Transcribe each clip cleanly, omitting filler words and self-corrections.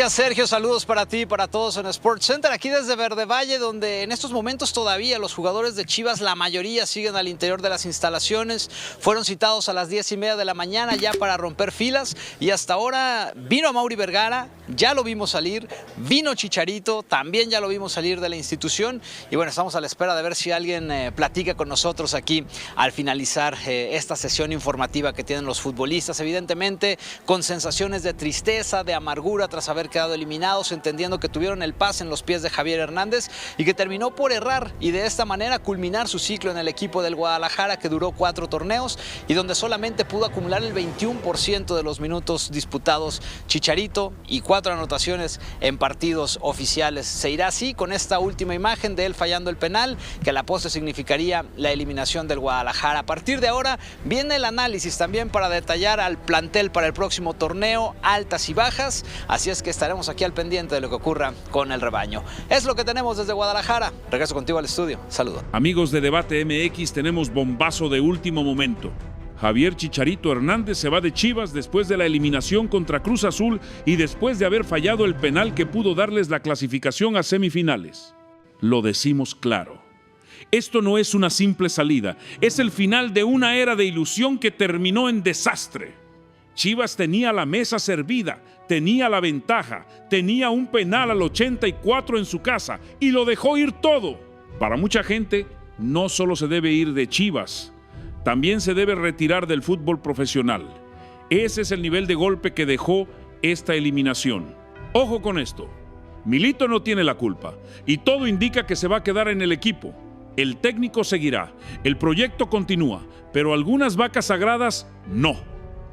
días, Sergio. Saludos para ti y para todos en Sports Center, aquí desde Verde Valle, donde en estos momentos todavía los jugadores de Chivas, la mayoría siguen al interior de las instalaciones. Fueron citados a las 10:30 de la mañana ya para romper filas y hasta ahora vino Mauri Vergara, ya lo vimos salir, vino Chicharito, también ya lo vimos salir de la institución y bueno, estamos a la espera de ver si alguien platica con nosotros aquí al finalizar esta sesión informativa que tienen los futbolistas, evidentemente con sensaciones de tristeza, de amargura tras haber quedado eliminados, entendiendo que tuvieron el pase en los pies de Javier Hernández y que terminó por errar y de esta manera culminar su ciclo en el equipo del Guadalajara, que duró 4 torneos y donde solamente pudo acumular el 21% de los minutos disputados Chicharito y 4 anotaciones en partidos oficiales. Se irá así con esta última imagen de él fallando el penal, que a la postre significaría la eliminación del Guadalajara. A partir de ahora viene el análisis también para detallar al plantel para el próximo torneo, altas y bajas, así es que estaremos aquí al pendiente de lo que ocurra con el rebaño. Es lo que tenemos desde Guadalajara. Regreso contigo al estudio. Saludos. Amigos de Debate MX, tenemos bombazo de último momento. Javier Chicharito Hernández se va de Chivas después de la eliminación contra Cruz Azul y después de haber fallado el penal que pudo darles la clasificación a semifinales. Lo decimos claro. Esto no es una simple salida, es el final de una era de ilusión que terminó en desastre. Chivas tenía la mesa servida, tenía la ventaja, tenía un penal al 84 en su casa y lo dejó ir todo. Para mucha gente, no solo se debe ir de Chivas, también se debe retirar del fútbol profesional. Ese es el nivel de golpe que dejó esta eliminación. Ojo con esto, Milito no tiene la culpa y todo indica que se va a quedar en el equipo. El técnico seguirá, el proyecto continúa, pero algunas vacas sagradas no.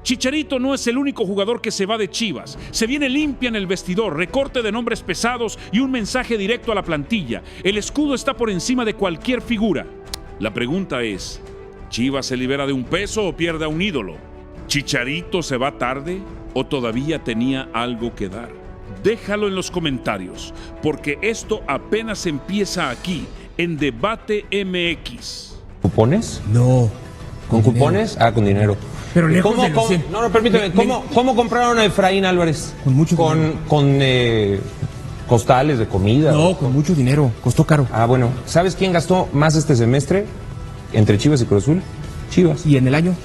Chicharito no es el único jugador que se va de Chivas. Se viene limpia en el vestidor, recorte de nombres pesados y un mensaje directo a la plantilla. El escudo está por encima de cualquier figura. La pregunta es, ¿Chivas se libera de un peso o pierde a un ídolo? ¿Chicharito se va tarde o todavía tenía algo que dar? Déjalo en los comentarios, porque esto apenas empieza aquí, en Debate MX. ¿Cupones? No. ¿Con cupones? Ah, con dinero. Pero lejos de los 100. No, permíteme. ¿Cómo compraron a Efraín Álvarez? Con mucho dinero. Con costales de comida. No, con mucho dinero. Costó caro. Ah, bueno. ¿Sabes quién gastó más este semestre entre Chivas y Cruz Azul? Chivas. ¿Y en el año?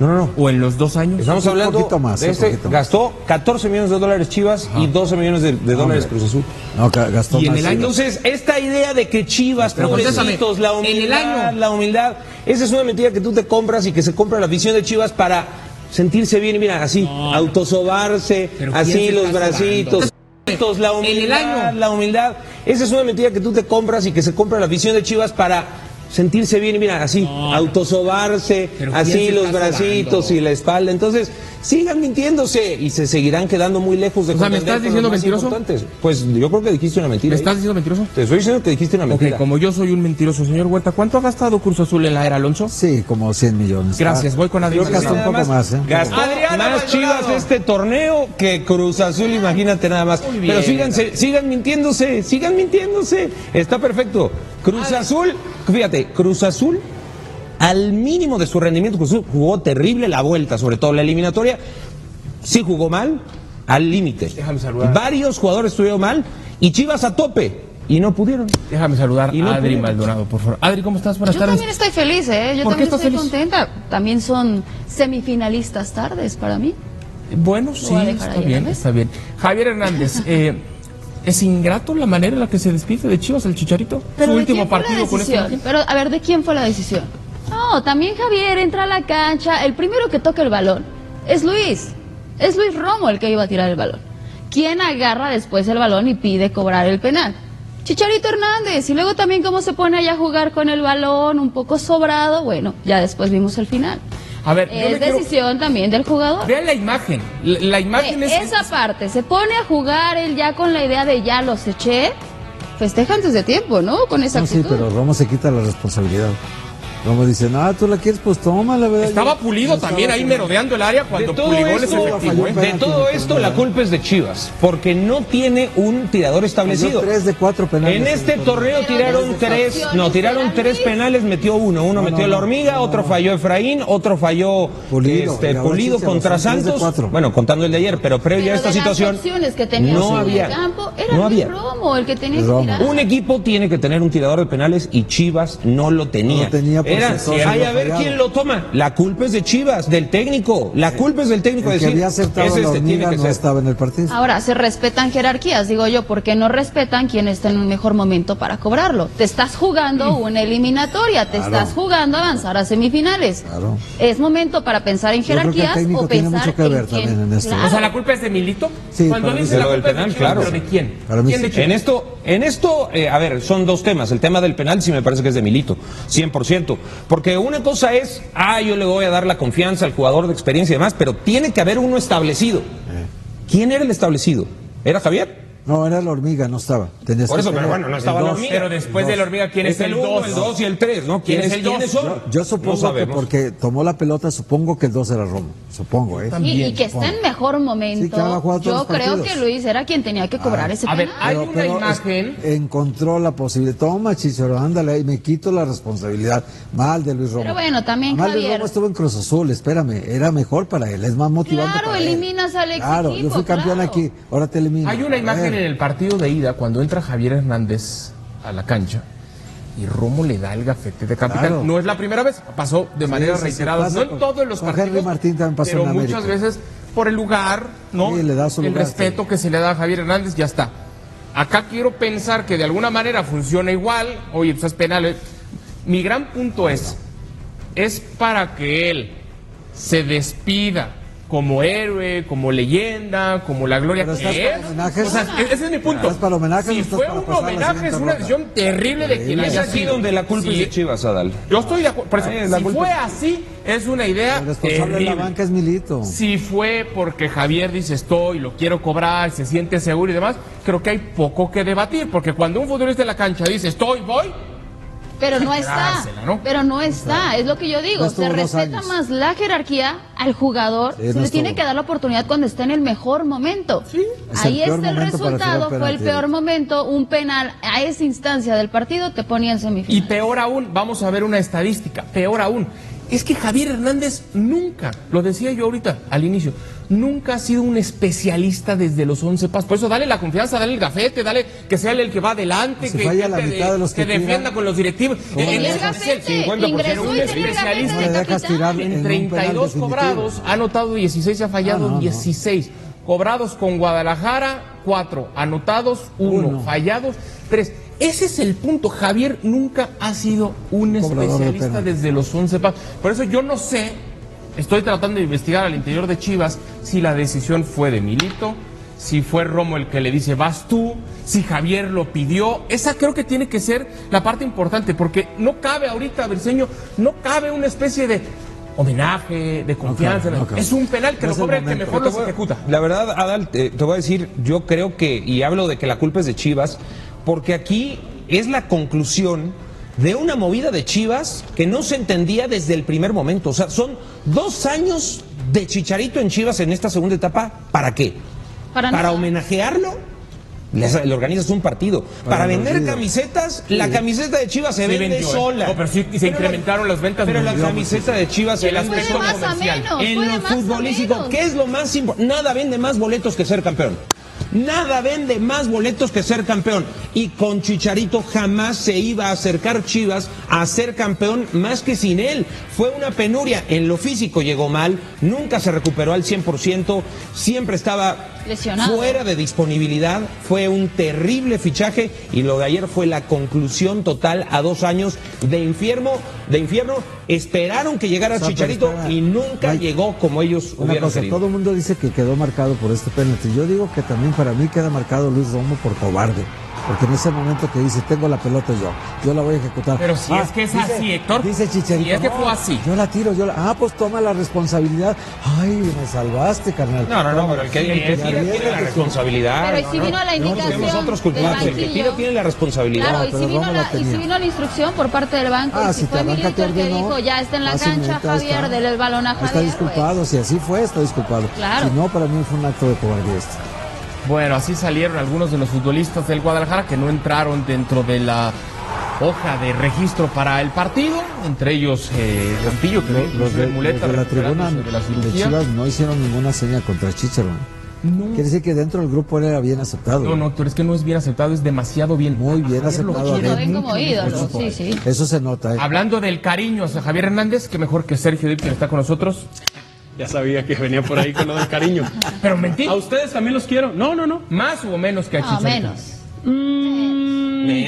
No. ¿O en los 2 años? Estamos hablando un poquito más, de gastó 14 millones de dólares Chivas y 12 millones de dólares Cruz Azul. No, gastó ¿Y en más. el año? Entonces, esta idea de que Chivas, Pero pobrecitos, la en el año. humildad, esa es una mentira que tú te compras y que se compra la afición de Chivas para sentirse bien y mira, así, autosobarse, Pero así ¿quién se los está bracitos. La humildad, en el año. la humildad, esa es una mentira que tú te compras y que se compra la afición de Chivas para sentirse bien y mira, así, autosobarse, Pero así ¿quién se los está bracitos sobando? y la espalda. Entonces, sigan mintiéndose y se seguirán quedando muy lejos de O sea, ¿me contender estás con los diciendo más mentiroso? importantes. Pues yo creo que dijiste una mentira. ¿Me estás diciendo mentiroso? Te estoy diciendo que dijiste una mentira. Ok, como yo soy un mentiroso, señor Huerta, ¿cuánto ha gastado Cruz Azul en la era Alonso? Sí, como 100 millones. Gracias, voy con Adrián. Yo gastó un poco más, ¿eh? Gastó más Chivas este torneo que Cruz Azul, imagínate nada más. Muy bien. Pero sigan mintiéndose. Está perfecto. Cruz Azul, fíjate, Cruz Azul, al mínimo de su rendimiento, Cruz Azul jugó terrible la vuelta, sobre todo la eliminatoria. Sí jugó mal, al límite. Déjame saludar. Varios jugadores estuvieron mal y Chivas a tope y no pudieron. Déjame saludar Y no a Adri pude. Maldonado, por favor. Adri, ¿cómo estás? Buenas Yo tardes. también estoy feliz, ¿eh? Yo ¿Por qué también estás estoy feliz? contenta. También son semifinalistas tardes para mí. Bueno, sí, voy a dejar está ahí, bien, ¿no ves? está bien. Javier Hernández, ¿es ingrato la manera en la que se despide de Chivas el Chicharito? Pero Su ¿de último quién fue la partido con decisión? este. Pero, a ver, ¿de quién fue la decisión? No, también Javier entra a la cancha. El primero que toca el balón es Luis. Es Luis Romo el que iba a tirar el balón. ¿Quién agarra después el balón y pide cobrar el penal? Chicharito Hernández. Y luego también cómo se pone allá a jugar con el balón, un poco sobrado. Bueno, ya después vimos el final. A ver, yo Es me quiero- decisión también del jugador. Vean la imagen. La imagen es... Esa parte, se pone a jugar él ya con la idea de ya los eché. Festeja antes de tiempo, ¿no? Con esa No, sí, actitud. pero Romo se quita la responsabilidad. Como dicen, tú la quieres, pues toma, la verdad. Estaba Pulido también ahí merodeando el área cuando Puligol es efectivo. De todo esto, la culpa es de Chivas, porque no tiene un tirador establecido. 3 de 4 penales. En este torneo tiraron tres penales, metió uno. Uno metió la Hormiga, otro falló Efraín, otro falló Pulido contra Santos. Bueno, contando el de ayer, pero previo a esta situación que no había. Era Luis Romo el que tenía que tirar. Un equipo tiene que tener un tirador de penales y Chivas no lo tenía. A ver quién lo toma. La culpa es de Chivas, del técnico. La culpa es del técnico. El que había acertado la Hormiga no estaba en el partido. Ahora, se respetan jerarquías, digo yo, porque no respetan quien está en un mejor momento para cobrarlo. Te estás jugando una eliminatoria, te estás jugando a avanzar a semifinales. Claro. Es momento para pensar en jerarquías o pensar tiene mucho que ver también en esto. Claro. O sea, la culpa es de Milito. Sí, cuando dice la culpa penal, es de Chivas, claro. ¿pero de quién? ¿Quién de Chivas? En esto, a ver, son dos temas. El tema del penal sí me parece que es de Milito, 100%. Porque una cosa es, yo le voy a dar la confianza al jugador de experiencia y demás, pero tiene que haber uno establecido. ¿Quién era el establecido? ¿Era Javier? No, era la Hormiga, no estaba. Por eso, pero bueno, no estaba la Hormiga. Pero después de la Hormiga, ¿quién es el 2? El 2 y el 3, ¿no? ¿Quiénes son? Yo supongo que porque tomó la pelota, supongo que el 2 era Romo. Supongo, Y que está en mejor momento. Sí, que ha jugado todos yo los creo partidos. que Luis era quien tenía que cobrar ese penal. A ver, hay una imagen. Encontró la posibilidad. Toma, Chicharo, ándale, y me quito la responsabilidad. Mal de Luis Romo. Pero bueno, también Mal Javier. Luis Romo estuvo en Cruz Azul, espérame. Era mejor para él, es más motivante. Claro, para eliminas al ex Claro, equipo, yo fui campeón aquí, ahora te elimino. Hay una imagen en el partido de ida cuando entra Javier Hernández a la cancha y Romo le da el gafete de capitán. Claro. No es la primera vez, pasó de manera reiterada, pasa no en todos los con partidos, Henry Martín también pasó pero en muchas América. veces por el lugar, ¿no? Sí, le da su el lugar, respeto que se le da a Javier Hernández, ya está. Acá quiero pensar que de alguna manera funciona igual. Oye, pues es penal. Mi gran punto es para que él se despida como héroe, como leyenda, como la gloria Pero que estás es. para homenajes. O sea, ese es mi punto. ¿Estás para homenajes o Si estás fue para un pasar la homenaje, siguiente es una ronda? decisión terrible de quien haya Es aquí sido. donde la culpa es de Chivas, Adal. Yo estoy de acuerdo. Por eso, si fue así, es una idea El responsable de terrible. la banca es Milito. Si fue porque Javier dice estoy, lo quiero cobrar, se siente seguro y demás, creo que hay poco que debatir, porque cuando un futbolista en la cancha dice estoy, voy, Pero no está, dársela, ¿no? pero no está, es lo que yo digo, No estuvo se 2 respeta años. más la jerarquía al jugador, Sí, se no le tiene estuvo. que dar la oportunidad cuando está en el mejor momento. Es Ahí el peor está el momento para tirar resultado, fue el penalti. peor momento, un penal a esa instancia del partido te ponía en y semifinal. peor aún, vamos a ver una estadística, peor aún, es que Javier Hernández nunca, lo decía yo ahorita al inicio, nunca ha sido un especialista desde los 11 pasos. Por eso dale la confianza, dale el gafete, dale que sea él el que va adelante, Se que, falla la mitad de los que defienda tiran. con los directivos. Tenía el Es gafete, 50%, ingresó un y tenía el gafete especialista. No le de dejas capitán. tirar En un 32 penal cobrados, ha anotado 16 y ha fallado no. 16. Cobrados con Guadalajara, 4. Anotados, 1. Fallados, 3. Ese es el punto. Javier nunca ha sido un Cobrador de especialista penal. desde los 11 pasos. Por eso yo no sé, estoy tratando de investigar al interior de Chivas si la decisión fue de Milito, si fue Romo el que le dice vas tú, si Javier lo pidió. Esa creo que tiene que ser la parte importante, porque no cabe ahorita, Briseño, no cabe una especie de homenaje, de confianza. No cabe. Es un penal que No lo es el cobra el que momento. mejor los ejecuta. La verdad, Adal, te voy a decir, yo creo que, y hablo de que la culpa es de Chivas, porque aquí es la conclusión de una movida de Chivas que no se entendía desde el primer momento. O sea, son 2 años de Chicharito en Chivas en esta segunda etapa. ¿Para qué? Para ¿Para nada. homenajearlo? Le organizas un partido. Para vender vendido. camisetas, la camiseta de Chivas se Sí vende vendió, sola. No, pero sí se incrementaron las ventas. Pero la vendió. camiseta de Chivas se El vende aspecto Fue de sola. más a comercial. menos, En fue de lo más a futbolístico, menos. ¿qué es lo más importante? Nada vende más boletos que ser campeón. Nada vende más boletos que ser campeón. Y con Chicharito jamás se iba a acercar Chivas a ser campeón más que sin él. Fue una penuria. En lo físico llegó mal, nunca se recuperó al 100%, siempre estaba Lesionado. fuera de disponibilidad. Fue un terrible fichaje y lo de ayer fue la conclusión total a 2 años de infierno. Esperaron que llegara O sea, pero Chicharito espera, y nunca Mike, llegó como ellos Una hubieran cosa, querido. todo el mundo dice que quedó marcado por este penalti. Yo digo que también para mí queda marcado Luis Romo por cobarde. Porque en ese momento que dice, tengo la pelota yo la voy a ejecutar. Pero si es que es así, Héctor. Dice Chicharito. Si es que fue así. Yo la tiro, pues toma la responsabilidad. Ay, me salvaste, carnal. No, pero el que tiene la responsabilidad. Pero si vino la indicación nosotros culpables. El que tiene la responsabilidad. Claro, y pero si vino la instrucción por parte del banco, y si fue Milito el que dijo, ya está en la cancha, Javier, dele el balón a Javier. Está disculpado, si así fue, está disculpado. Claro. Si no, para mí fue un acto de cobardía. Bueno, así salieron algunos de los futbolistas del Guadalajara que no entraron dentro de la hoja de registro para el partido, entre ellos Campillo, que Los de la tribuna de la de cirugía. Chivas no hicieron ninguna seña contra Chicharo. No. Quiere decir que dentro del grupo él era bien aceptado. No, Héctor, es que no es bien aceptado, es demasiado bien. Muy bien Javier lo aceptado. quiere Lo ven como mucho. ídolo, sí. Eso se nota. Hablando del cariño hacia Javier Hernández, que mejor que Sergio Dip, que está con nosotros. Ya sabía que venía por ahí con lo del cariño. Pero mentí. ¿A ustedes también los quiero? No. ¿Más o menos que a No, Chicharito? menos.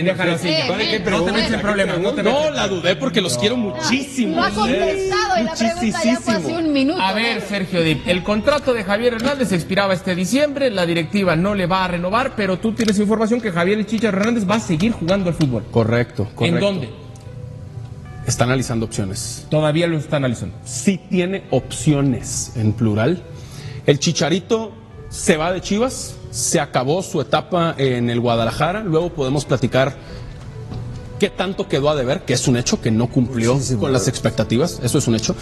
Déjalo así. No te metes en problemas. No, la dudé porque los quiero muchísimo. Lo ha contestado y la pregunta ya fue hace un minuto. A ver, Sergio Dip, el contrato de Javier Hernández expiraba este diciembre, la directiva no le va a renovar, pero tú tienes información que Javier el Chicharo Hernández va a seguir jugando al fútbol. Correcto. ¿En dónde? Está analizando opciones. Todavía lo está analizando. Sí tiene opciones, en plural. El Chicharito se va de Chivas, se acabó su etapa en el Guadalajara, luego podemos platicar qué tanto quedó a deber, que es un hecho, que no cumplió con las expectativas, eso es un hecho.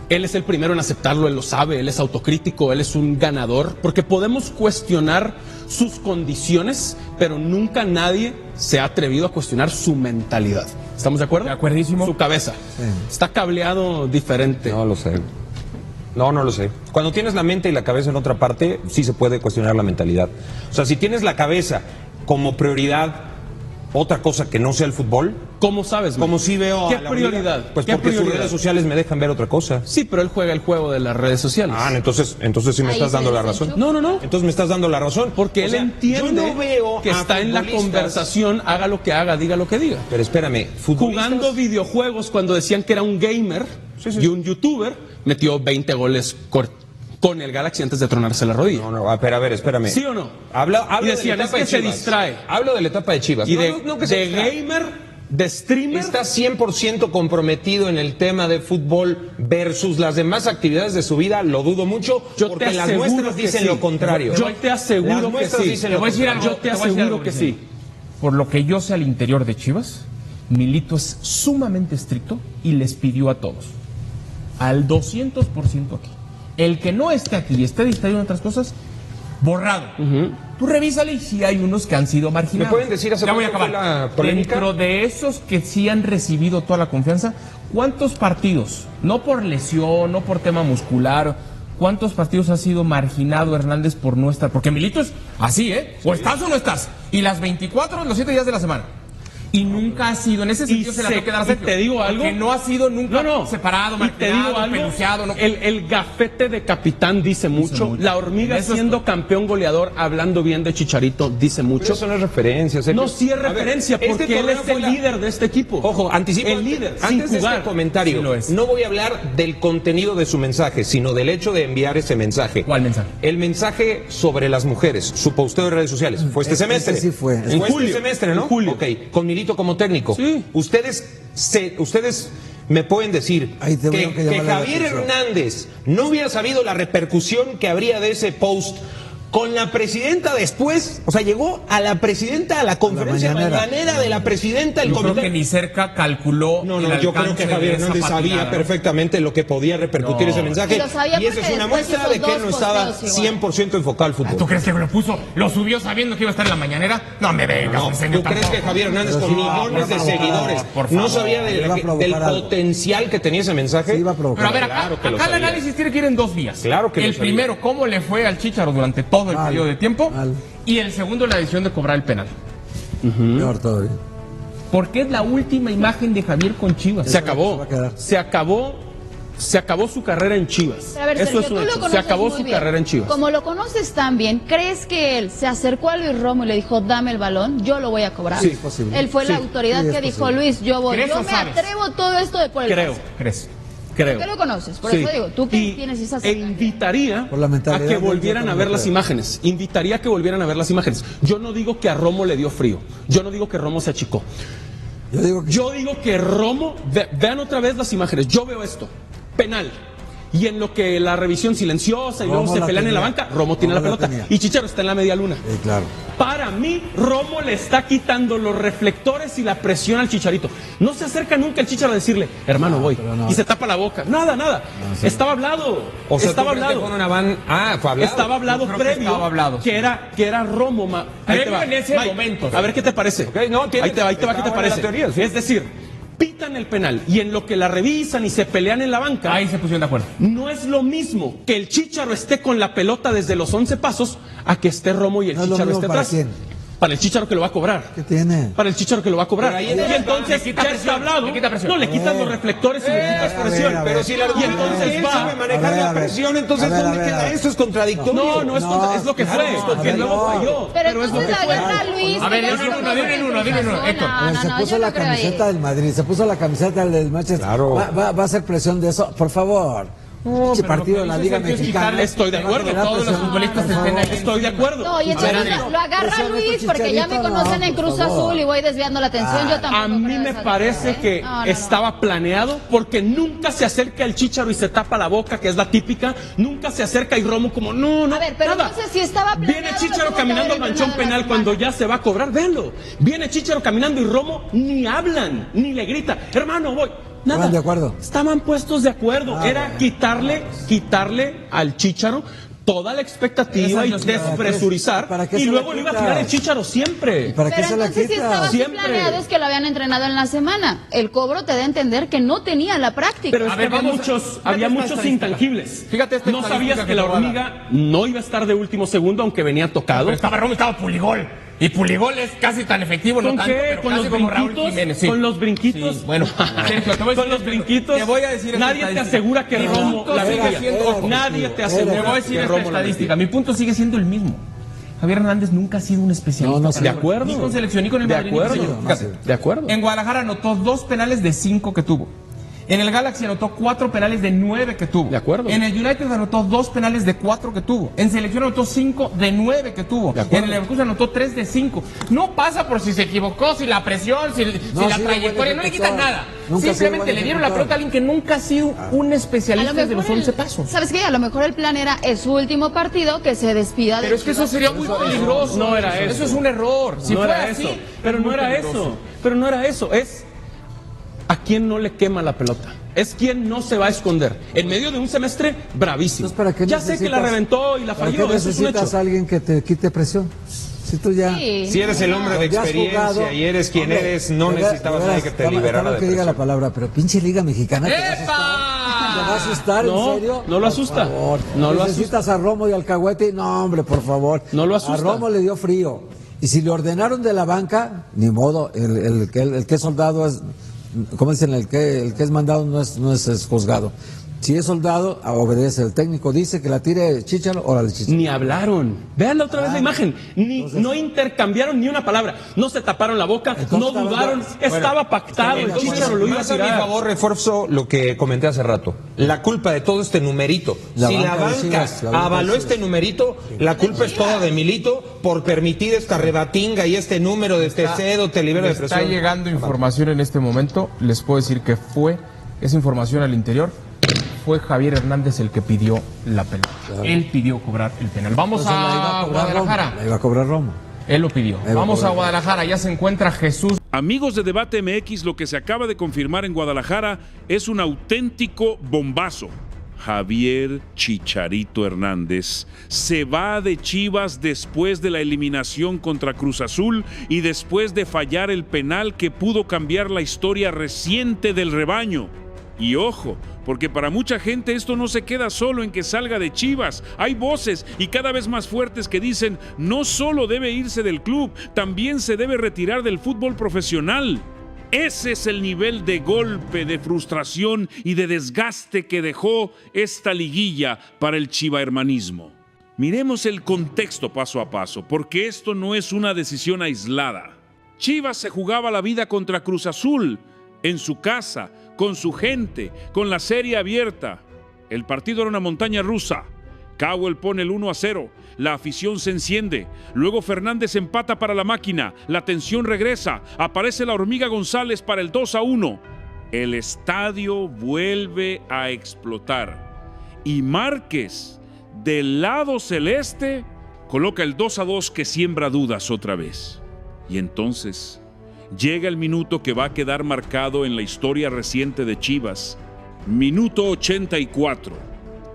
Él es el primero en aceptarlo, él lo sabe, él es autocrítico, él es un ganador, porque podemos cuestionar sus condiciones, pero nunca nadie se ha atrevido a cuestionar su mentalidad. ¿Estamos de acuerdo? De acuerdísimo. Su cabeza. Sí. Está cableado diferente. No lo sé. No lo sé. Cuando tienes la mente y la cabeza en otra parte, sí se puede cuestionar la mentalidad. O sea, si tienes la cabeza como prioridad otra cosa que no sea el fútbol, ¿Cómo sabes? como si veo ¿Qué a la prioridad? Liga, pues ¿Qué porque prioridad? sus redes sociales me dejan ver otra cosa. Sí, pero él juega el juego de las redes sociales. Entonces sí me Ahí estás se dando la desenchufa. razón. No. Entonces me estás dando la razón. Porque O él sea, entiende yo no veo que a está en la futbolistas- conversación, haga lo que haga, diga lo que diga. Pero espérame, Jugando videojuegos cuando decían que era un gamer y un youtuber, metió 20 goles con el Galaxy antes de tronarse la rodilla. No, pero a ver, espérame. ¿Sí o no? Habla Y decían, de la es etapa que de se Chivas. distrae. Hablo de la etapa de Chivas. Y No que se de distrae. gamer, de streamer. Está 100% comprometido en el tema de fútbol versus las demás actividades de su vida, lo dudo mucho, Yo porque te las aseguro muestras que dicen sí. lo contrario. Yo te aseguro Las que muestras sí. dicen Te lo voy a decir contrario. algo. Yo te voy a decir aseguro algo, que Vicente. sí. Por lo que yo sé al interior de Chivas, Milito es sumamente estricto y les pidió a todos, al 200% aquí. El que no esté aquí y esté distraído en otras cosas, borrado. Tú revísale y si hay unos que han sido marginados. ¿Me pueden decir hace Ya voy a cuánto acabar. fue la polémica? Dentro de esos que sí han recibido toda la confianza, ¿cuántos partidos, no por lesión, no por tema muscular, cuántos partidos ha sido marginado Hernández por no estar? Porque Milito es así, ¿eh? O estás o no estás. Y las 24, los 7 días de la semana. Y nunca ha sido, en ese sentido se la tengo que dar a Sergio. te digo algo. Que no ha sido nunca separado, Y te digo marginado, algo, peluciado. No. el gafete de capitán dice mucho. La hormiga Eso es siendo todo. campeón goleador, hablando bien de Chicharito, dice mucho. Pero eso no es referencia. Sergio. No, sí es A ver, referencia, este porque él torneo es fue el la- líder de este equipo. Ojo, anticipo. El líder, sin Antes de jugar. este comentario, Sí lo es. no voy a hablar del contenido de su mensaje, sino del hecho de enviar ese mensaje. ¿Cuál mensaje? El mensaje sobre las mujeres, su posteo de redes sociales. ¿Fue este semestre? Ese sí fue. Fue En este julio. semestre, ¿no? En julio. Ok, con Milito como técnico. Sí. Ustedes me pueden decir Ahí te que, veo que llamarle la Javier atención. Hernández no hubiera sabido la repercusión que habría de ese post con la presidenta después, o sea, llegó a la presidenta a la conferencia mañanera. mañanera de la presidenta del Yo creo comité. que ni cerca calculó. No, el yo creo alcance que Javier de esa Hernández sabía patinada, ¿no? perfectamente lo que podía repercutir No. ese mensaje. Y lo sabía Y esa porque es una después muestra hizo de que él no dos estaba posteos igual. 100% enfocado al fútbol. ¿Tú crees que lo puso? ¿Lo subió sabiendo que iba a estar en la mañanera? No me vengas, No, enseño ¿tú crees tampoco. que Javier Hernández Pero con sí, millones de por favor, seguidores por no favor. sabía Iba a provocar del algo. potencial que tenía ese mensaje? Sí, iba a provocar. Pero a ver, acá, Claro que lo acá el sabía. análisis tiene que ir en 2 vías. Claro que lo el sabía. primero, cómo le fue al Chícharo durante todo el Mal, periodo de tiempo. mal. Y el segundo, la decisión de cobrar el penal. Peor todavía. Porque es la última imagen de Javier con Chivas. Se acabó. Se va a quedar. Se acabó su carrera en Chivas. Pero a ver, Eso Sergio, es un tú lo hecho. Se conoces acabó muy su bien. carrera en Chivas. Como lo conoces tan bien, ¿crees que él se acercó a Luis Romo y le dijo, dame el balón, yo lo voy a cobrar? Sí, es posible. Él fue la Sí, autoridad sí, es que dijo, posible. Luis, yo voy. ¿Crees Yo o me sabes? atrevo todo esto de por el Creo. brazo. ¿Crees? Creo. ¿Qué lo conoces? Por Sí. eso digo, tú que Y- tienes esa invitaría Por la a mentalidad que del volvieran otro, a ver no las creo. imágenes. Invitaría a que volvieran a ver las imágenes. Yo no digo que a Romo le dio frío. Yo no digo que Romo se achicó. Yo digo que Romo, vean otra vez las imágenes. Yo veo esto. Penal. Y en lo que la revisión silenciosa y Romo luego se la pelean en la tenía. banca, Romo tiene la Romo la pelota. tenía. Y Chicharo está en la media luna. Sí, claro. Para mí, Romo le está quitando los reflectores y la presión al Chicharito. No se acerca nunca el Chicharo a decirle, hermano, voy. no. Y se tapa la boca. Nada. sí. Estaba hablado. O sea, estaba ¿tú crees que hablado. fue una van... Ah, fue hablado. Estaba hablado Yo creo que previo. estaba hablado, sí. que era Romo. Ahí te Previo va. en ese Mike, momento. A ver qué te parece. Ok, no, tiene- ahí te va, ¿qué te está parece? buena la teoría, sí. Es decir, pitan el penal y en lo que la revisan y se pelean en la banca. Ahí se pusieron de acuerdo. No es lo mismo que el Chícharo esté con la pelota desde los 11 pasos a que esté Romo y el No es lo Chícharo mismo esté para atrás. quién. Para el Chícharo que lo va a cobrar. ¿Qué tiene? Para el Chícharo que lo va a cobrar. Pero ahí Y le entonces quita ya presión, está hablado. le quita presión. No, le quitas los reflectores y le quitas a ver, presión. a ver. Pero si la Y entonces él sabe va. manejar A ver, la a ver. presión, entonces A ver, ¿dónde a ver, queda a ver. eso? Es contradictorio. No, es lo que claro, fue. a Que ver, luego no. falló. Pero Pero es lo que entonces fue. agarra a Luis. A ver, que dime ya uno, se dime uno, dime uno, pasó. Héctor. Pero se yo puso no la creo camiseta ahí. del Madrid, se puso la camiseta del Manchester. Claro. Va a hacer presión de eso, por favor. Pinche pero partido lo de que la dice Liga Sergio es Mexicana. quitarle- Estoy de acuerdo. Va a generar Todos los presión, futbolistas por estén favor. ahí. Estoy de acuerdo. No, y Chicharito, lo agarra presión de Luis tu porque ya me Chicharito, conocen no, en por Cruz favor. Azul y voy desviando la atención. Yo tampoco A mí creo me esa parece cosa, ¿eh? que No. estaba planeado porque nunca se acerca el Chícharo y se tapa la boca, que es la típica. Nunca se acerca y Romo como, no, A ver, pero nada. entonces si estaba planeado, Viene no Chícharo tuvo que caminando haber al manchón entrenado la penal cuando semana. ya se va a cobrar, véanlo. Viene Chícharo caminando y Romo ni hablan, ni le grita, hermano, voy. Nada. ¿Estaban de acuerdo? Estaban puestos de acuerdo. Era quitarle al Chícharo toda la expectativa y despresurizar. ¿Para qué Y se luego la le iba a quita? tirar el Chícharo siempre. ¿Para qué Pero se la entonces si estaba quita? así Siempre. planeado es que lo habían entrenado en la semana. El cobro te da a entender que no tenía la práctica. Pero es A que ver, había vamos a- muchos, fíjate había esta muchos estadística. intangibles. Fíjate esta no estadística sabías que que la te voy a dar. hormiga no iba a estar de último segundo, aunque venía tocado. Pero estaba Romo, estaba Puligol. Y Puligol es casi tan efectivo, no ¿Con tanto, qué? pero ¿Con casi los como Raúl brinquitos? Jiménez. Sí. ¿Con los brinquitos? Sí, bueno, Sergio, te voy a con decir los esto. brinquitos. Te voy a decir esta Nadie te estadística. asegura que Mi Romo punto la sigue metía. siendo- Nadie te Te asegura voy a decir que esta Romo la estadística. metía. Mi punto sigue siendo el mismo. Javier Hernández nunca ha sido un especialista. No, para De el gol. acuerdo. Ni con selección, ni con el De Madrid, ni con acuerdo. selección. Fíjate. De acuerdo. En Guadalajara anotó 2 penales de 5 que tuvo. En el Galaxy anotó 4 penales de 9 que tuvo. De acuerdo. En el United anotó 2 penales de 4 que tuvo. En selección anotó 5 de 9 que tuvo. De acuerdo. En el Leverkusen anotó 3 de 5. No pasa por si se equivocó, si la presión, si la sí, buen trayectoria, no le quitan ejecutor. nada. Nunca ha sido Simplemente buen le dieron la ejecutor. pelota a alguien que nunca ha sido un especialista desde los 11 el- pasos. ¿Sabes qué? A lo mejor el plan era es su último partido que se despida de Pero es que eso Chivas. sería muy peligroso. No era eso. Eso es un error. Si no fuera era así, eso. Pero es no muy era peligroso. eso. Pero no era eso. Es a quién no le quema la pelota. Es quien no se va a esconder. En medio de un semestre bravísimo. Entonces, ¿para qué Ya sé que la necesitas- reventó y la ¿Para falló. qué Eso es un necesitas hecho. a alguien que te quite presión? Si tú ya... Sí, Si eres el hombre de ya has experiencia jugado, y eres quien hombre, eres, no de veras, necesitabas de a veras, nadie que te está mal- liberara está mal de que diga la presión. palabra, pero pinche Liga Mexicana. ¿Te va a asustar? ¿Te va a asustar, No, en serio? no lo asusta. Por favor. No lo ¿Necesitas a Romo y al Cahuete? No, hombre, por favor. No lo asusta. A Romo le dio frío. Y si le ordenaron de la banca, ni modo, el que es soldado es, ¿cómo dicen? El que es mandado no es juzgado. Si es soldado, obedece. El técnico dice que la tire Chícharo, órale Chícharo. Ni hablaron. Vean otra vez la imagen. No intercambiaron ni una palabra. No se taparon la boca, Entonces, no estaban dudaron. ya- Estaba pactado. El Entonces, Chícharo lo iba a más a mi tirar. favor, refuerzo lo que comenté hace rato. La culpa de todo este numerito. La Si la banca de banca Chivas, la banca de avaló Chivas. este numerito, la culpa es toda de Milito por permitir esta rebatinga y este número de te cedo, te libero de Está presión. llegando información en este momento. Les puedo decir que fue esa información al interior. Fue Javier Hernández el que pidió la pelota. Él pidió cobrar el penal. Vamos Entonces, la iba a cobrar Guadalajara. Romo, la iba a cobrar Romo. Él lo pidió. Ahí va Vamos a a cobrar. Guadalajara. Ya se encuentra Jesús. Amigos de Debate MX, lo que se acaba de confirmar en Guadalajara es un auténtico bombazo. Javier Chicharito Hernández se va de Chivas después de la eliminación contra Cruz Azul y después de fallar el penal que pudo cambiar la historia reciente del rebaño. Y ojo, porque para mucha gente esto no se queda solo en que salga de Chivas. Hay voces y cada vez más fuertes que dicen no solo debe irse del club, también se debe retirar del fútbol profesional. Ese es el nivel de golpe, de frustración y de desgaste que dejó esta liguilla para el chivahermanismo. Miremos el contexto paso a paso, porque esto no es una decisión aislada. Chivas se jugaba la vida contra Cruz Azul. en su casa, con su gente, con la serie abierta. El partido era una montaña rusa. Cowell pone el 1-0, la afición se enciende, luego Fernández empata para la máquina, la tensión regresa, aparece la hormiga González para el 2-1. El estadio vuelve a explotar y Márquez, del lado celeste, coloca el 2-2 que siembra dudas otra vez. Y entonces llega el minuto que va a quedar marcado en la historia reciente de Chivas. Minuto 84,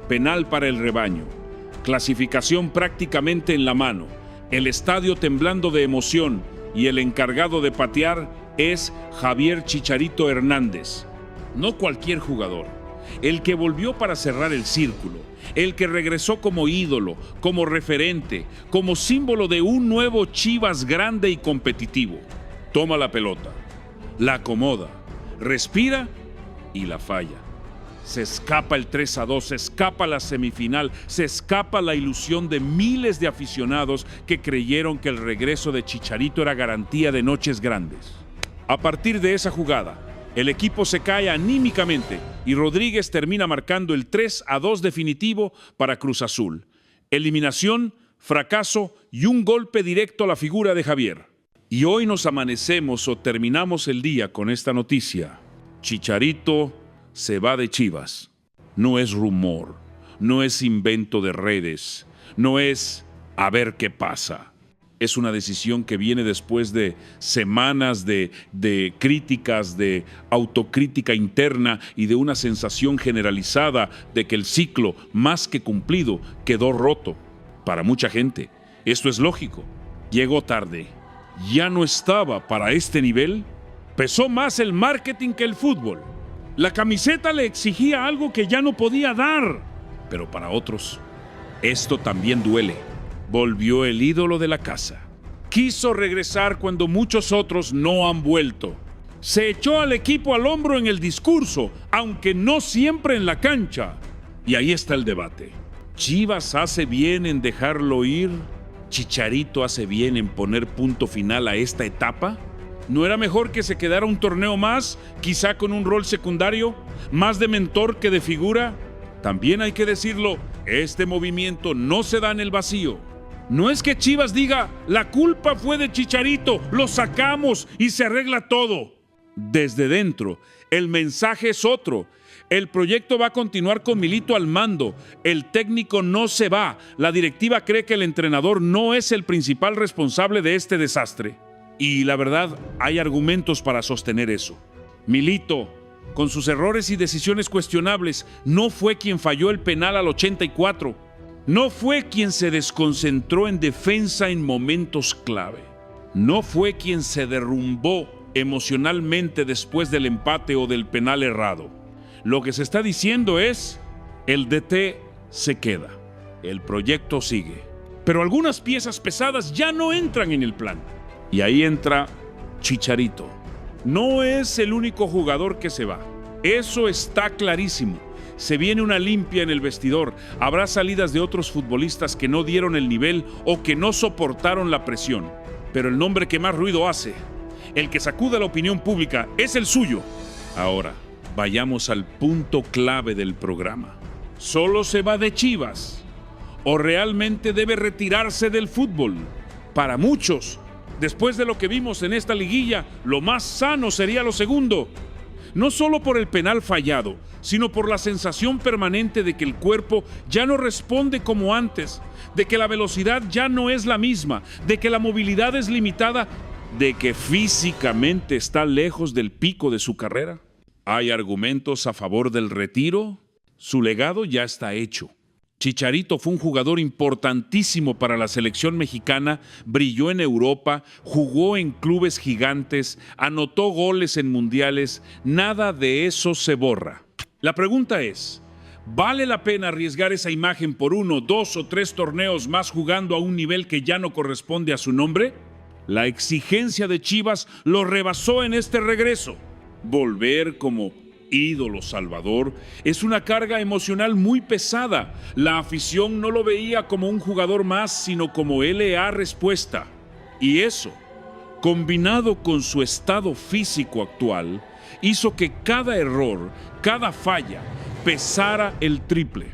penal para el rebaño, clasificación prácticamente en la mano, el estadio temblando de emoción y el encargado de patear es Javier Chicharito Hernández. No cualquier jugador, el que volvió para cerrar el círculo, el que regresó como ídolo, como referente, como símbolo de un nuevo Chivas grande y competitivo. Toma la pelota, la acomoda, respira y la falla. Se escapa el 3-2, se escapa la semifinal, se escapa la ilusión de miles de aficionados que creyeron que el regreso de Chicharito era garantía de noches grandes. A partir de esa jugada, el equipo se cae anímicamente y Rodríguez termina marcando el 3-2 definitivo para Cruz Azul. Eliminación, fracaso y un golpe directo a la figura de Javier. Y hoy nos amanecemos o terminamos el día con esta noticia. Chicharito se va de Chivas. No es rumor, no es invento de redes, no es a ver qué pasa. Es una decisión que viene después de semanas de críticas, de autocrítica interna y de una sensación generalizada de que el ciclo, más que cumplido, quedó roto. Para mucha gente, esto es lógico. Llegó tarde. Ya no estaba para este nivel. Pesó más el marketing que el fútbol. La camiseta le exigía algo que ya no podía dar. Pero para otros, esto también duele. Volvió el ídolo de la casa. Quiso regresar cuando muchos otros no han vuelto. Se echó al equipo al hombro en el discurso, aunque no siempre en la cancha. Y ahí está el debate. ¿Chivas hace bien en dejarlo ir? ¿Chicharito hace bien en poner punto final a esta etapa? ¿No era mejor que se quedara un torneo más, quizá con un rol secundario, más de mentor que de figura? También hay que decirlo, este movimiento no se da en el vacío. No es que Chivas diga, la culpa fue de Chicharito, lo sacamos y se arregla todo. Desde dentro, el mensaje es otro. El proyecto va a continuar con Milito al mando. El técnico no se va. La directiva cree que el entrenador no es el principal responsable de este desastre. Y la verdad, hay argumentos para sostener eso. Milito, con sus errores y decisiones cuestionables, no fue quien falló el penal al 84. No fue quien se desconcentró en defensa en momentos clave. No fue quien se derrumbó emocionalmente después del empate o del penal errado. Lo que se está diciendo es, el DT se queda. El proyecto sigue. Pero algunas piezas pesadas ya no entran en el plan. Y ahí entra Chicharito. No es el único jugador que se va. Eso está clarísimo. Se viene una limpia en el vestidor. Habrá salidas de otros futbolistas que no dieron el nivel o que no soportaron la presión. Pero el nombre que más ruido hace, el que sacude a la opinión pública, es el suyo. Ahora, vayamos al punto clave del programa. ¿Solo se va de Chivas? ¿O realmente debe retirarse del fútbol? Para muchos, después de lo que vimos en esta liguilla, lo más sano sería lo segundo. No solo por el penal fallado, sino por la sensación permanente de que el cuerpo ya no responde como antes, de que la velocidad ya no es la misma, de que la movilidad es limitada, de que físicamente está lejos del pico de su carrera. ¿Hay argumentos a favor del retiro? Su legado ya está hecho. Chicharito fue un jugador importantísimo para la selección mexicana, brilló en Europa, jugó en clubes gigantes, anotó goles en mundiales, nada de eso se borra. La pregunta es, ¿vale la pena arriesgar esa imagen por 1, 2 o 3 torneos más jugando a un nivel que ya no corresponde a su nombre? La exigencia de Chivas lo rebasó en este regreso. Volver como ídolo salvador es una carga emocional muy pesada. La afición no lo veía como un jugador más, sino como LA respuesta. Y eso, combinado con su estado físico actual, hizo que cada error, cada falla, pesara el triple.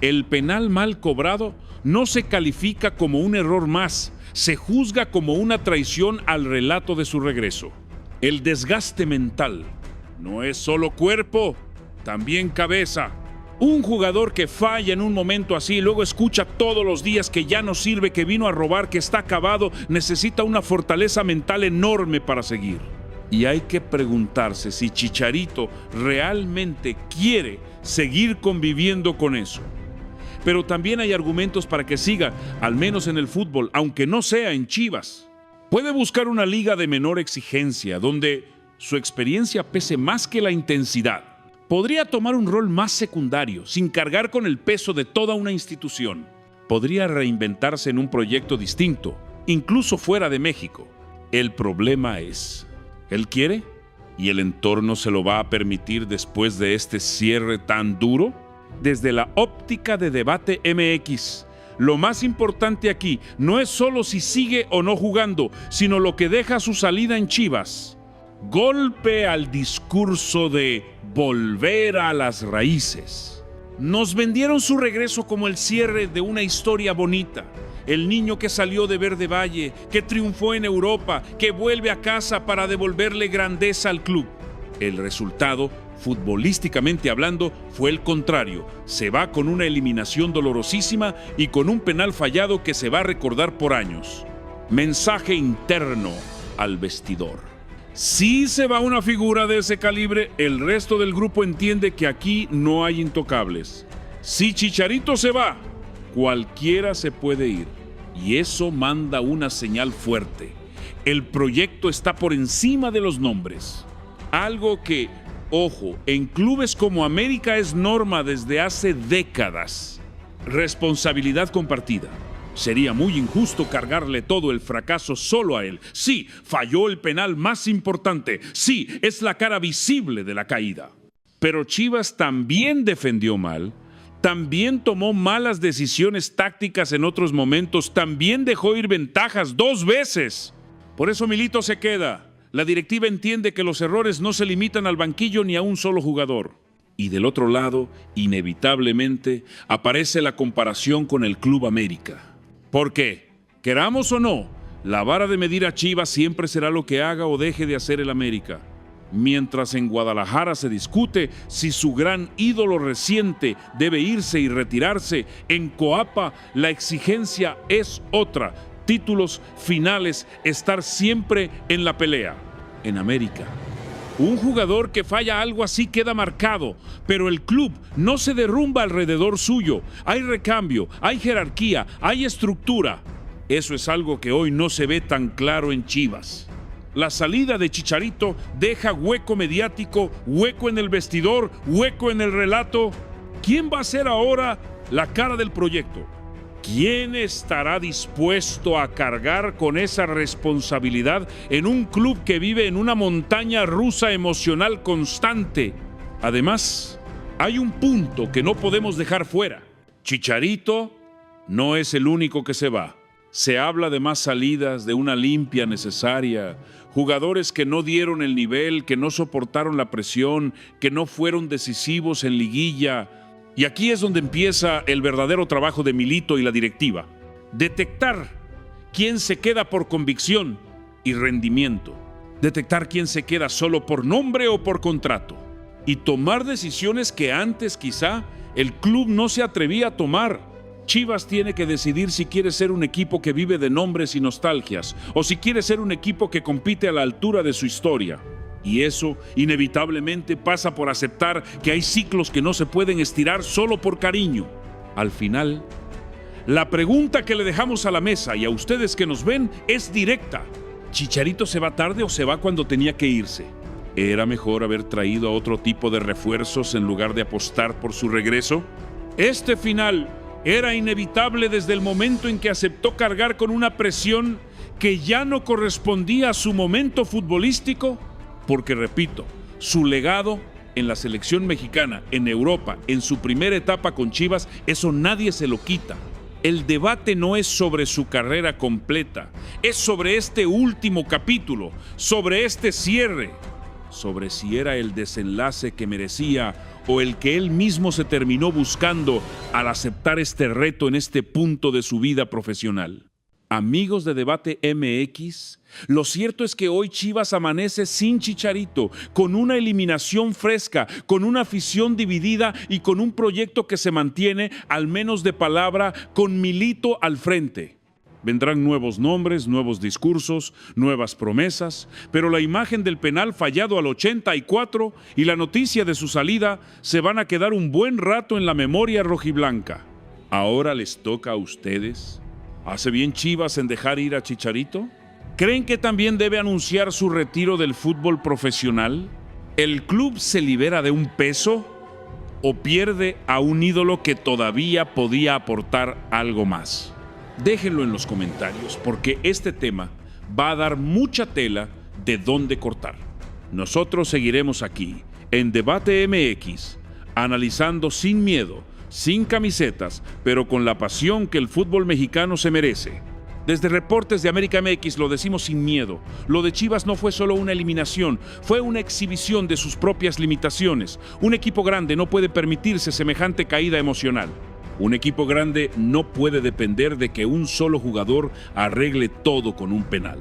El penal mal cobrado no se califica como un error más, se juzga como una traición al relato de su regreso. El desgaste mental no es solo cuerpo, también cabeza. Un jugador que falla en un momento así y luego escucha todos los días que ya no sirve, que vino a robar, que está acabado, necesita una fortaleza mental enorme para seguir. Y hay que preguntarse si Chicharito realmente quiere seguir conviviendo con eso. Pero también hay argumentos para que siga, al menos en el fútbol, aunque no sea en Chivas. Puede buscar una liga de menor exigencia, donde su experiencia pese más que la intensidad. Podría tomar un rol más secundario, sin cargar con el peso de toda una institución. Podría reinventarse en un proyecto distinto, incluso fuera de México. El problema es, ¿él quiere? ¿Y el entorno se lo va a permitir después de este cierre tan duro? Desde la óptica de Debate MX, lo más importante aquí no es solo si sigue o no jugando, sino lo que deja su salida en Chivas. Golpe al discurso de volver a las raíces. Nos vendieron su regreso como el cierre de una historia bonita. El niño que salió de Verde Valle, que triunfó en Europa, que vuelve a casa para devolverle grandeza al club. El resultado, futbolísticamente hablando, fue el contrario. Se va con una eliminación dolorosísima y con un penal fallado que se va a recordar por años. Mensaje interno al vestidor. Si se va una figura de ese calibre, el resto del grupo entiende que aquí no hay intocables. Si Chicharito se va, cualquiera se puede ir. Y eso manda una señal fuerte. El proyecto está por encima de los nombres. Algo que, ojo, en clubes como América es norma desde hace décadas. Responsabilidad compartida. Sería muy injusto cargarle todo el fracaso solo a él. Sí, falló el penal más importante. Sí, es la cara visible de la caída. Pero Chivas también defendió mal. También tomó malas decisiones tácticas en otros momentos. También dejó ir ventajas 2 veces. Por eso Milito se queda. La directiva entiende que los errores no se limitan al banquillo ni a un solo jugador. Y del otro lado, inevitablemente, aparece la comparación con el Club América. Porque, queramos o no, la vara de medir a Chivas siempre será lo que haga o deje de hacer el América. Mientras en Guadalajara se discute si su gran ídolo reciente debe irse y retirarse, en Coapa la exigencia es otra. Títulos, finales, estar siempre en la pelea. En América, un jugador que falla algo así queda marcado, pero el club no se derrumba alrededor suyo. Hay recambio, hay jerarquía, hay estructura. Eso es algo que hoy no se ve tan claro en Chivas. La salida de Chicharito deja hueco mediático, hueco en el vestidor, hueco en el relato. ¿Quién va a ser ahora la cara del proyecto? ¿Quién estará dispuesto a cargar con esa responsabilidad en un club que vive en una montaña rusa emocional constante? Además, hay un punto que no podemos dejar fuera. Chicharito no es el único que se va. Se habla de más salidas, de una limpia necesaria, jugadores que no dieron el nivel, que no soportaron la presión, que no fueron decisivos en liguilla. Y aquí es donde empieza el verdadero trabajo de Milito y la directiva. Detectar quién se queda por convicción y rendimiento. Detectar quién se queda solo por nombre o por contrato. Y tomar decisiones que antes quizá el club no se atrevía a tomar. Chivas tiene que decidir si quiere ser un equipo que vive de nombres y nostalgias o si quiere ser un equipo que compite a la altura de su historia. Y eso inevitablemente pasa por aceptar que hay ciclos que no se pueden estirar solo por cariño. Al final, la pregunta que le dejamos a la mesa y a ustedes que nos ven es directa. ¿Chicharito se va tarde o se va cuando tenía que irse? ¿Era mejor haber traído a otro tipo de refuerzos en lugar de apostar por su regreso? Este final era inevitable desde el momento en que aceptó cargar con una presión que ya no correspondía a su momento futbolístico. Porque, repito, su legado en la selección mexicana, en Europa, en su primera etapa con Chivas, eso nadie se lo quita. El debate no es sobre su carrera completa, es sobre este último capítulo, sobre este cierre. sobre si era el desenlace que merecía o el que él mismo se terminó buscando al aceptar este reto en este punto de su vida profesional. Amigos de Debate MX, lo cierto es que hoy Chivas amanece sin Chicharito, con una eliminación fresca, con una afición dividida y con un proyecto que se mantiene, al menos de palabra, con Milito al frente. Vendrán nuevos nombres, nuevos discursos, nuevas promesas, pero la imagen del penal fallado al 84 y la noticia de su salida se van a quedar un buen rato en la memoria rojiblanca. Ahora les toca a ustedes. ¿Hace bien Chivas en dejar ir a Chicharito? ¿Creen que también debe anunciar su retiro del fútbol profesional? ¿El club se libera de un peso o pierde a un ídolo que todavía podía aportar algo más? Déjenlo en los comentarios, porque este tema va a dar mucha tela de dónde cortar. Nosotros seguiremos aquí, en Debate MX, analizando sin miedo, sin camisetas, pero con la pasión que el fútbol mexicano se merece. Desde Reportes de América MX lo decimos sin miedo. Lo de Chivas no fue solo una eliminación, fue una exhibición de sus propias limitaciones. Un equipo grande no puede permitirse semejante caída emocional. Un equipo grande no puede depender de que un solo jugador arregle todo con un penal.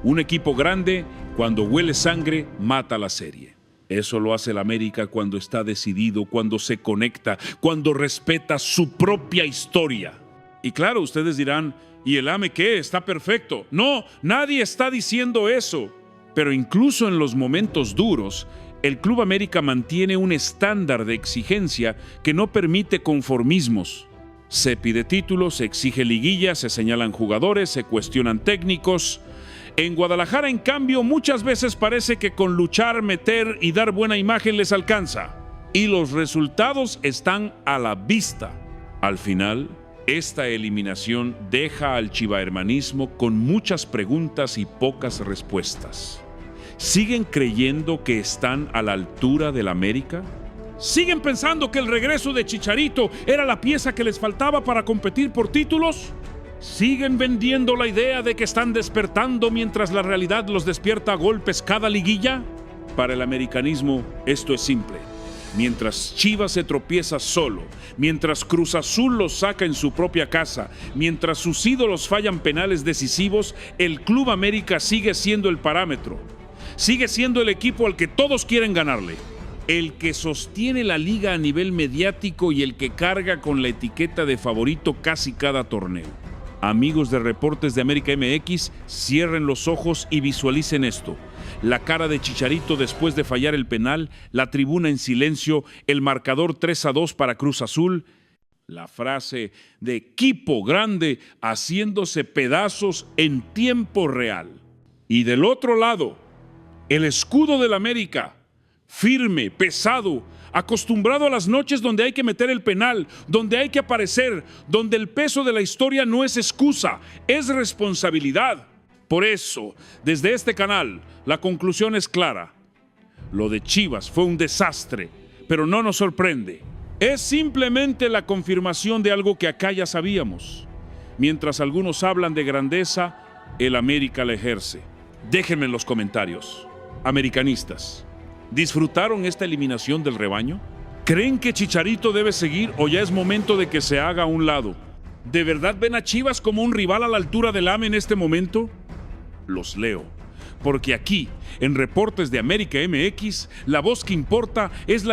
Un equipo grande, cuando huele sangre, mata la serie. Eso lo hace el América cuando está decidido, cuando se conecta, cuando respeta su propia historia. Y claro, ustedes dirán, ¿y el AME qué? ¿Está perfecto? No, nadie está diciendo eso. Pero incluso en los momentos duros, el Club América mantiene un estándar de exigencia que no permite conformismos. Se pide títulos, se exige liguilla, se señalan jugadores, se cuestionan técnicos. En Guadalajara, en cambio, muchas veces parece que con luchar, meter y dar buena imagen les alcanza. Y los resultados están a la vista. Al final, esta eliminación deja al chivahermanismo con muchas preguntas y pocas respuestas. ¿Siguen creyendo que están a la altura del América? ¿Siguen pensando que el regreso de Chicharito era la pieza que les faltaba para competir por títulos? ¿Siguen vendiendo la idea de que están despertando mientras la realidad los despierta a golpes cada liguilla? Para el americanismo, esto es simple. Mientras Chivas se tropieza solo, mientras Cruz Azul los saca en su propia casa, mientras sus ídolos fallan penales decisivos, el Club América sigue siendo el parámetro. Sigue siendo el equipo al que todos quieren ganarle. El que sostiene la liga a nivel mediático y el que carga con la etiqueta de favorito casi cada torneo. Amigos de Reportes de América MX, cierren los ojos y visualicen esto. La cara de Chicharito después de fallar el penal, la tribuna en silencio, el marcador 3-2 para Cruz Azul, la frase de equipo grande haciéndose pedazos en tiempo real. Y del otro lado, el escudo del América, firme, pesado, acostumbrado a las noches donde hay que meter el penal, donde hay que aparecer, donde el peso de la historia no es excusa, es responsabilidad. Por eso, desde este canal, la conclusión es clara. Lo de Chivas fue un desastre, pero no nos sorprende. Es simplemente la confirmación de algo que acá ya sabíamos. Mientras algunos hablan de grandeza, el América la ejerce. Déjenme en los comentarios. Americanistas, ¿disfrutaron esta eliminación del rebaño? ¿Creen que Chicharito debe seguir o ya es momento de que se haga a un lado? ¿De verdad ven a Chivas como un rival a la altura del AME en este momento? Los leo, porque aquí, en Reportes de América MX, la voz que importa es la de